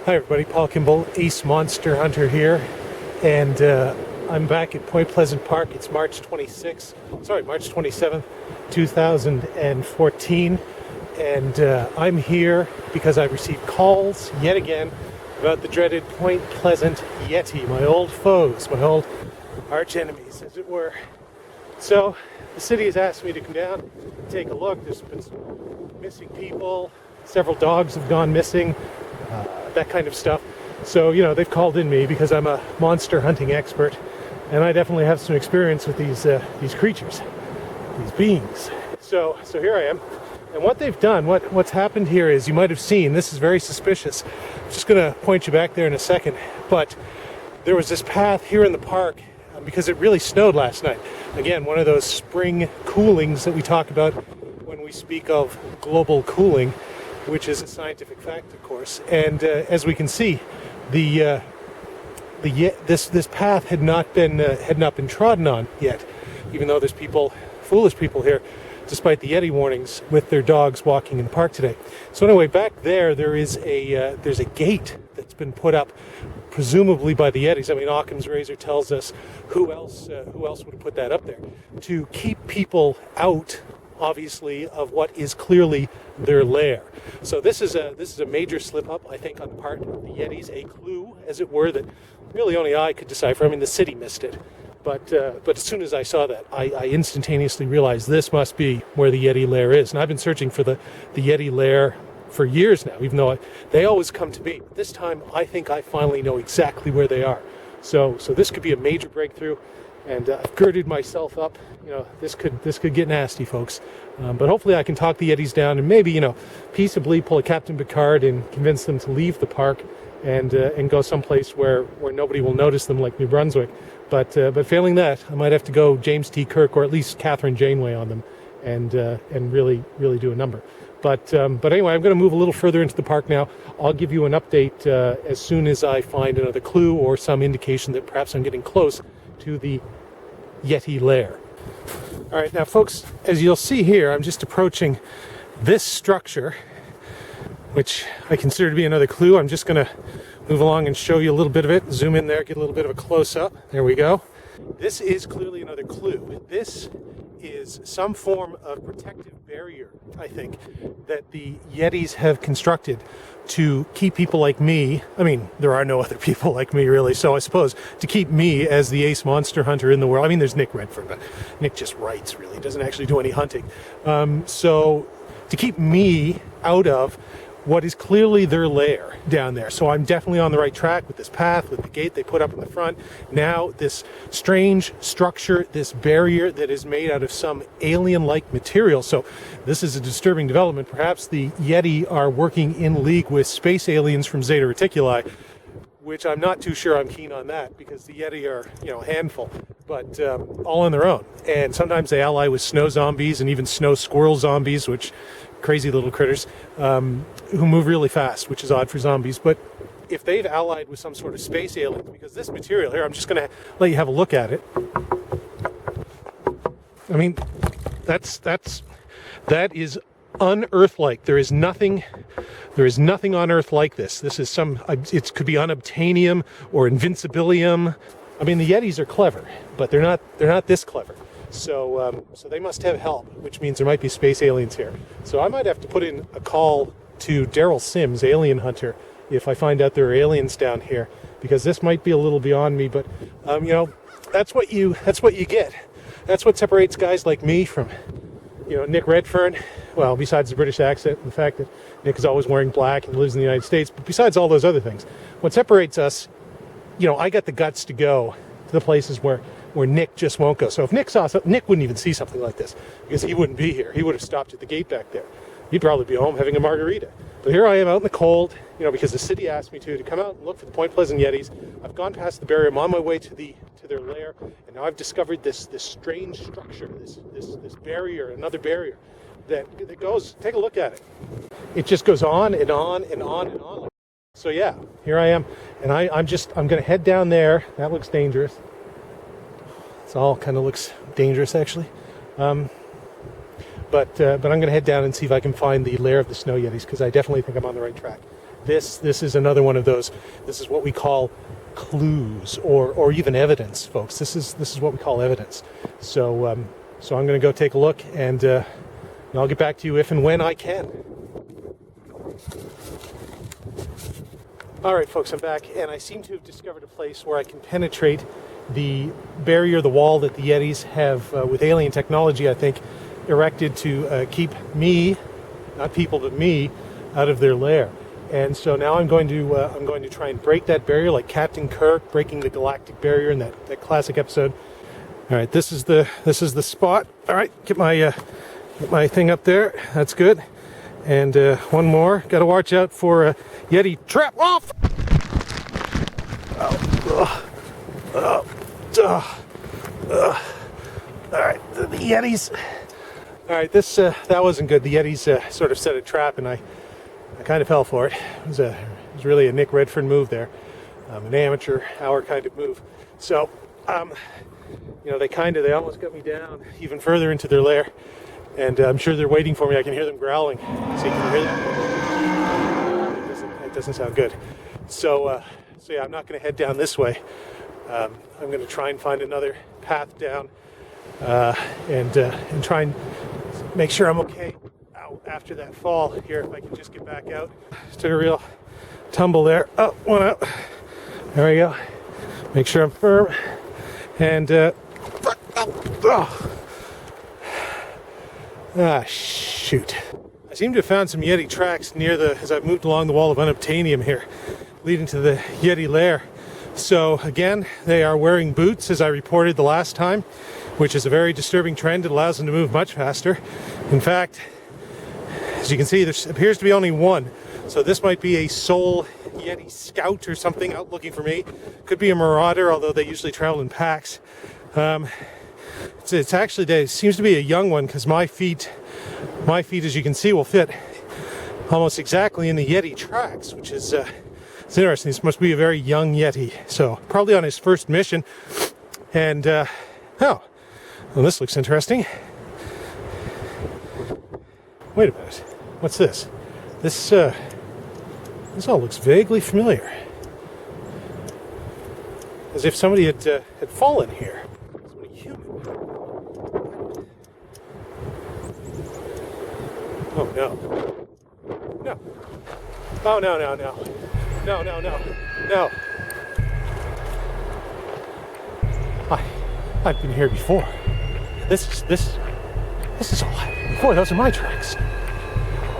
Hi everybody, Paul Kimball, Ace Monster Hunter here, and I'm back at Point Pleasant Park. It's March 27th, 2014, and I'm here because I've received calls yet again about the dreaded Point Pleasant Yeti, my old foes, my old arch enemies, as it were. So the city has asked me to come down, take a look. There's been some missing people, several dogs have gone missing, that kind of stuff. So, you know, they've called in me because I'm a monster hunting expert, and I definitely have some experience with these creatures, these beings. So here I am, and what they've done, what's happened here is, you might have seen, this is very suspicious. I'm just going to point you back there in a second, but there was this path here in the park because it really snowed last night. Again, one of those spring coolings that we talk about when we speak of global cooling, which is a scientific fact, of course. And as we can see, this path had not been trodden on yet, even though there's foolish people here, despite the Yeti warnings, with their dogs walking in the park today. So anyway, back there's a gate that's been put up, presumably by the Yetis. I mean, Occam's razor tells us who else would have put that up there to keep people out, obviously, of what is clearly their lair. So this is a major slip up, I think, on the part of the Yetis, a clue, as it were, that really only I could decipher. I mean, the city missed it, but as soon as I saw that, I instantaneously realized this must be where the Yeti lair is. And I've been searching for the Yeti lair for years now, even though they always come to me. But this time, I think I finally know exactly where they are. So this could be a major breakthrough. And I've girded myself up. You know, this could get nasty, folks. But hopefully I can talk the Yetis down and maybe, you know, peaceably pull a Captain Picard and convince them to leave the park and go someplace where nobody will notice them, like New Brunswick. But failing that, I might have to go James T. Kirk or at least Catherine Janeway on them and really do a number. But anyway, I'm going to move a little further into the park now. I'll give you an update as soon as I find another clue or some indication that perhaps I'm getting close to the Yeti lair. All right, now folks, as you'll see here, I'm just approaching this structure, which I consider to be another clue. I'm just going to move along and show you a little bit of it. Zoom in there, get a little bit of a close-up. There we go. This is clearly another clue. This is some form of protective barrier, I think, that the Yetis have constructed to keep people like me. I mean, there are no other people like me, really, so I suppose to keep me as the ace monster hunter in the world. I mean, there's Nick Redfern, but Nick just writes, really. He doesn't actually do any hunting. So to keep me out of what is clearly their lair down there. So I'm definitely on the right track with this path, with the gate they put up in the front. Now this strange structure, this barrier that is made out of some alien-like material. So this is a disturbing development. Perhaps the Yeti are working in league with space aliens from Zeta Reticuli, which I'm not too sure I'm keen on that, because the Yeti are, you know, a handful, but all on their own. And sometimes they ally with snow zombies and even snow squirrel zombies, which crazy little critters who move really fast, which is odd for zombies. But if they've allied with some sort of space alien, because this material here, I'm just going to let you have a look at it. I mean, that is unearth-like. There is nothing on Earth like this. This is it could be unobtainium or invincibilium. I mean, the Yetis are clever, but they're not this clever. So they must have help, which means there might be space aliens here. So I might have to put in a call to Daryl Sims, Alien Hunter, if I find out there are aliens down here, because this might be a little beyond me. But you know, that's what you get. That's what separates guys like me from, you know, Nick Redfern. Well, besides the British accent and the fact that Nick is always wearing black and lives in the United States, but besides all those other things, what separates us, you know, I got the guts to go to the places where Nick just won't go. So if Nick saw something, Nick wouldn't even see something like this, because he wouldn't be here. He would have stopped at the gate back there. He'd probably be home having a margarita. But here I am out in the cold, you know, because the city asked me to come out and look for the Point Pleasant Yetis. I've gone past the barrier. I'm on my way to their lair, and now I've discovered this strange structure, this barrier, another barrier that goes. Take a look at it. It just goes on and on and on and on. So yeah, here I am, and I'm going to head down there. That looks dangerous. It all kind of looks dangerous, actually. But I'm going to head down and see if I can find the lair of the snow Yetis, because I definitely think I'm on the right track. this is another one of those. This is what we call clues, or even evidence, folks. This is what we call evidence. So I'm going to go take a look, and I'll get back to you if and when I can. All right, folks, I'm back, and I seem to have discovered a place where I can penetrate the barrier, the wall that the Yetis have, with alien technology, I think, erected to keep me, not people, but me, out of their lair. And so now I'm going to try and break that barrier, like Captain Kirk breaking the galactic barrier in that classic episode. All right, this is the spot. All right, get my thing up there. That's good. And one more. Got to watch out for a Yeti trap. Off. All right, the Yetis. All right, that wasn't good. The Yetis sort of set a trap, and I kind of fell for it. It was really a Nick Redford move there, an amateur hour kind of move. So, they almost got me down even further into their lair, and I'm sure they're waiting for me. I can hear them growling. See, can you hear that? It doesn't sound good. So yeah, I'm not going to head down this way. I'm going to try and find another path down, and try and make sure I'm okay after that fall here. If I can just get back out. Just took a real tumble there. Oh, one out. There we go. Make sure I'm firm. And shoot. I seem to have found some Yeti tracks as I've moved along the wall of unobtainium here, leading to the Yeti lair. So again, they are wearing boots, as I reported the last time, which is a very disturbing trend. It allows them to move much faster. In fact, as you can see, there appears to be only one. So this might be a sole Yeti scout or something out looking for me. Could be a marauder, although they usually travel in packs. It's actually, it seems to be a young one, because my feet, as you can see, will fit almost exactly in the Yeti tracks, which is it's interesting. This must be a very young Yeti. So probably on his first mission. And well, this looks interesting. Wait a minute. What's this? This all looks vaguely familiar. As if somebody had fallen here. Somebody human. Oh no. No. Oh no. No. I've been here before. This is all happened before. Those are my tracks.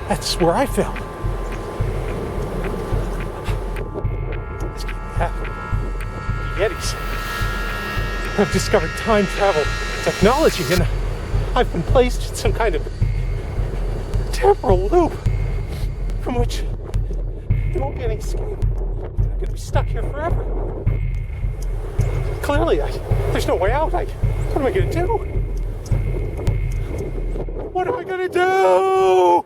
That's where I fell. This can't be happening. The Yetis have discovered time travel technology, and I've been placed in some kind of temporal loop from which there won't be any escape. I'm going to be stuck here forever. Clearly, there's no way out. What am I going to do? What am I going to do?